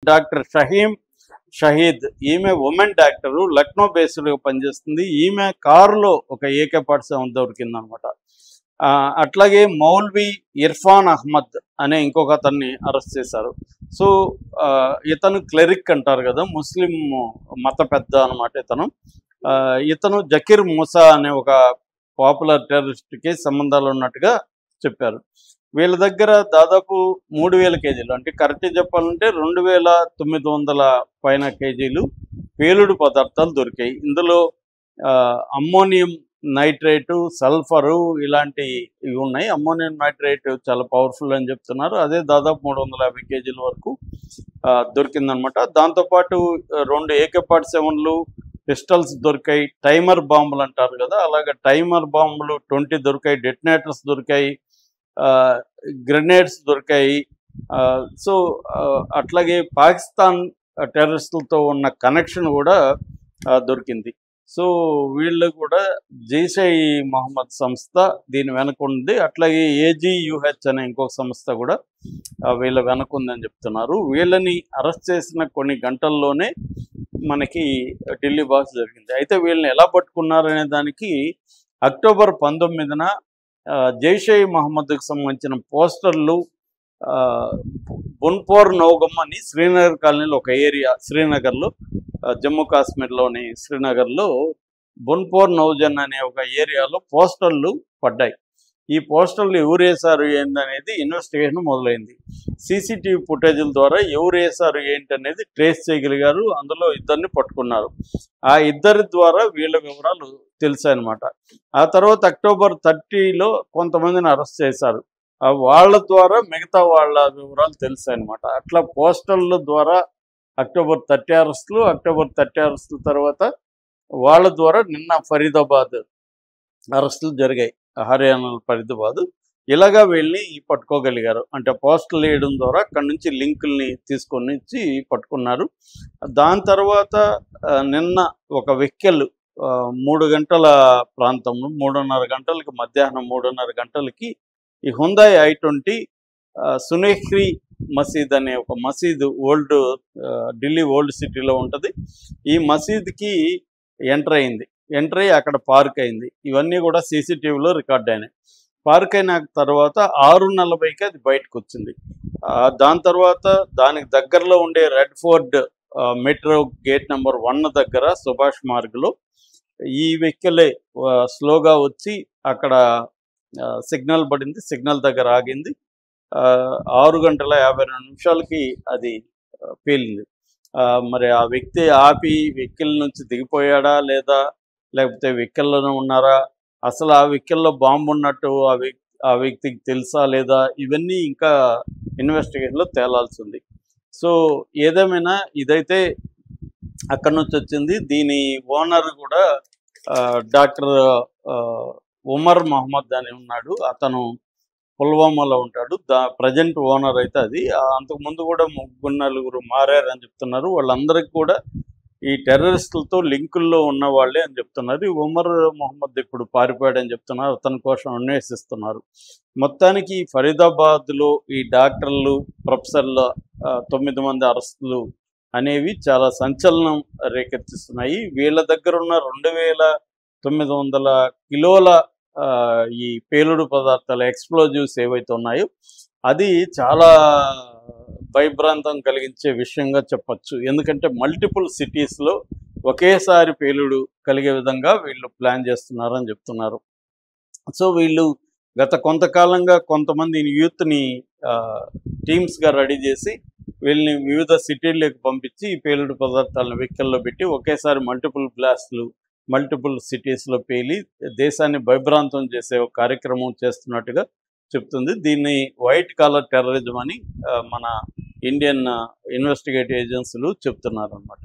Doctor Shaheed, ఈమె women doctor, Lucknow బేస్డ్గా పనిచేస్తుంది. ఈమె కారులో ఒక AK-47 దొరికిందనమాట. అట్లాగే మౌల్వి ఇర్ఫాన్ అహ్మద్ అనే ఇంకొక అతన్ని అరెస్ట్ చేశారు. సో ఇతను క్లెరిక్ అంటారు కదా, ముస్లిం మత పెద్ద అనమాట ఇతను జకీర్ మూసా అనే ఒక పాపులర్ టెర్రరిస్ట్కి సంబంధాలు ఉన్నట్టుగా చెప్పారు. వీళ్ళ దగ్గర దాదాపు 3000 కేజీలు, అంటే కరెక్ట్ చెప్పాలంటే 2900 పైన కేజీలు పేలుడు పదార్థాలు దొరికాయి. ఇందులో అమ్మోనియం నైట్రేటు, సల్ఫరు ఇలాంటి ఇవి ఉన్నాయి. అమ్మోనియం నైట్రేట్ చాలా పవర్ఫుల్ అని చెప్తున్నారు. అదే దాదాపు 350 కేజీల వరకు దొరికిందనమాట. దాంతోపాటు 2 AK-47లు, పిస్టల్స్ దొరికాయి. టైమర్ బాంబులు అంటారు కదా, అలాగే టైమర్ బాంబులు 20 దొరికాయి. డెటనేటర్స్ దొరికాయి. గ్రెనేడ్స్ దొరికాయి. సో అట్లాగే పాకిస్తాన్ టెర్రరిస్టులతో ఉన్న కనెక్షన్ కూడా దొరికింది. సో వీళ్ళు కూడా జైషే మహమ్మద్ సంస్థ దీని వెనక ఉంది. అట్లాగే AGUH అనే ఇంకొక సంస్థ కూడా వీళ్ళ వెనక ఉందని చెప్తున్నారు. వీళ్ళని అరెస్ట్ చేసిన కొన్ని గంటల్లోనే మనకి ఢిల్లీ బాస్ జరిగింది. అయితే వీళ్ళని ఎలా పట్టుకున్నారనే దానికి అక్టోబర్ 19న జైషే మహమ్మద్కి సంబంధించిన పోస్టర్లు బున్పోర్ నౌగమ్ అని శ్రీనగర్ కాలనీలో ఒక ఏరియా, శ్రీనగర్లో, జమ్మూ కాశ్మీర్లోని శ్రీనగర్లో బున్పోర్ నౌజన్ అనే ఒక ఏరియాలో పోస్టర్లు పడ్డాయి. ఈ పోస్టర్లు ఎవరు వేశారు ఏంటనేది ఇన్వెస్టిగేషన్ మొదలైంది. CCTV ఫుటేజీల ద్వారా ఎవరు వేశారు ఏంటనేది ట్రేస్ చేయగలిగారు. అందులో ఇద్దరిని పట్టుకున్నారు. ఆ ఇద్దరి ద్వారా వీళ్ళ వివరాలు తెలిసాయన్నమాట. ఆ తర్వాత అక్టోబర్ 30లో కొంతమందిని అరెస్ట్ చేశారు. వాళ్ళ ద్వారా మిగతా వాళ్ళ వివరాలు తెలిసాయన్నమాట. అట్లా పోస్టర్ల ద్వారా అక్టోబర్ 30 అరెస్టులు, అక్టోబర్ 30 అరెస్టుల తర్వాత వాళ్ళ ద్వారా నిన్న ఫరీదాబాద్ అరెస్టులు జరిగాయి, హర్యానా ఫరీదాబాద్. ఇలాగా వీళ్ళని పట్టుకోగలిగారు. అంటే పోస్టర్లు వేయడం ద్వారా అక్కడి నుంచి లింకుల్ని తీసుకొని వచ్చి పట్టుకున్నారు. దాని తర్వాత నిన్న ఒక వెహికల్ 3 గంటల ప్రాంతంలో, 3:30 గంటలకి, మధ్యాహ్నం 3:30 గంటలకి ఈ హుందాయ్ I-20 సునేఖ్రీ మసీద్ అనే ఒక మసీదు ఢిల్లీ ఓల్డ్ సిటీలో ఉంటుంది. ఈ మసీద్కి ఎంటర్ అయ్యి అక్కడ పార్క్ అయింది. ఇవన్నీ కూడా CCTVలో రికార్డ్ అయినాయి. పార్క్ అయిన తర్వాత 6:40కి అది బయటకు వచ్చింది. దాని తర్వాత దానికి దగ్గరలో ఉండే red fort metro gate number 1 దగ్గర సుభాష్ మార్గ్లో ఈ వెహికలే స్లోగా వచ్చి అక్కడ సిగ్నల్ పడింది. సిగ్నల్ దగ్గర ఆగింది. 6:52 అది పేలింది. మరి ఆ వ్యక్తి ఆపి వెహికల్ నుంచి దిగిపోయాడా లేదా, లేకపోతే వెహికల్లోనే ఉన్నారా, అసలు ఆ వెహికల్లో బాంబు ఉన్నట్టు ఆ వ్యక్తికి తెలుసా లేదా, ఇవన్నీ ఇంకా ఇన్వెస్టిగేషన్లో తేలాల్సి ఉంది. సో ఏదేమైనా ఇదైతే అక్కడి నుంచి వచ్చింది. దీని ఓనర్ కూడా డాక్టర్ ఉమర్ మహమ్మద్ అని ఉన్నాడు. అతను పుల్వామాలో ఉంటాడు. ప్రజెంట్ ఓనర్ అయితే అది. అంతకుముందు కూడా 3-4 మారారని చెప్తున్నారు. వాళ్ళందరికీ కూడా ఈ టెర్రరిస్టులతో లింకుల్లో ఉన్న వాళ్ళే అని చెప్తున్నారు. ఈ ఉమర్ మొహమ్మద్ ఇప్పుడు పారిపోయాడని చెప్తున్నారు. అతని కోసం అన్వేషిస్తున్నారు. మొత్తానికి ఫరీదాబాద్లో ఈ డాక్టర్లు, ప్రొఫెసర్ల 9 మంది అరెస్టులు అనేవి చాలా సంచలనం రేకెత్తిస్తున్నాయి. వీళ్ళ దగ్గర ఉన్న 2900 కిలోల ఈ పేలుడు పదార్థాలు, ఎక్స్ప్లోజివ్స్ ఏవైతే ఉన్నాయో అది చాలా భయభ్రాంతం కలిగించే విషయంగా చెప్పచ్చు. ఎందుకంటే మల్టిపుల్ సిటీస్లో ఒకేసారి పేలుడు కలిగే విధంగా వీళ్ళు ప్లాన్ చేస్తున్నారని చెప్తున్నారు. సో వీళ్ళు గత కొంతకాలంగా కొంతమంది యూత్ని టీమ్స్గా రెడీ చేసి వీళ్ళని వివిధ సిటీల్లోకి పంపించి ఈ పేలుడు పదార్థాలను వెహికల్లో పెట్టి ఒకేసారి మల్టిపుల్ బ్లాస్ట్లు మల్టిపుల్ సిటీస్లో పేలి దేశాన్ని భయభ్రాంతం చేసే ఒక కార్యక్రమం చేస్తున్నట్టుగా చెప్తుంది. దీన్ని వైట్ కాలర్ టెర్రరిజం అని మన ఇండియన్ ఇన్వెస్టిగేటివ్ ఏజెన్సీలు చెప్తున్నారు అన్నమాట.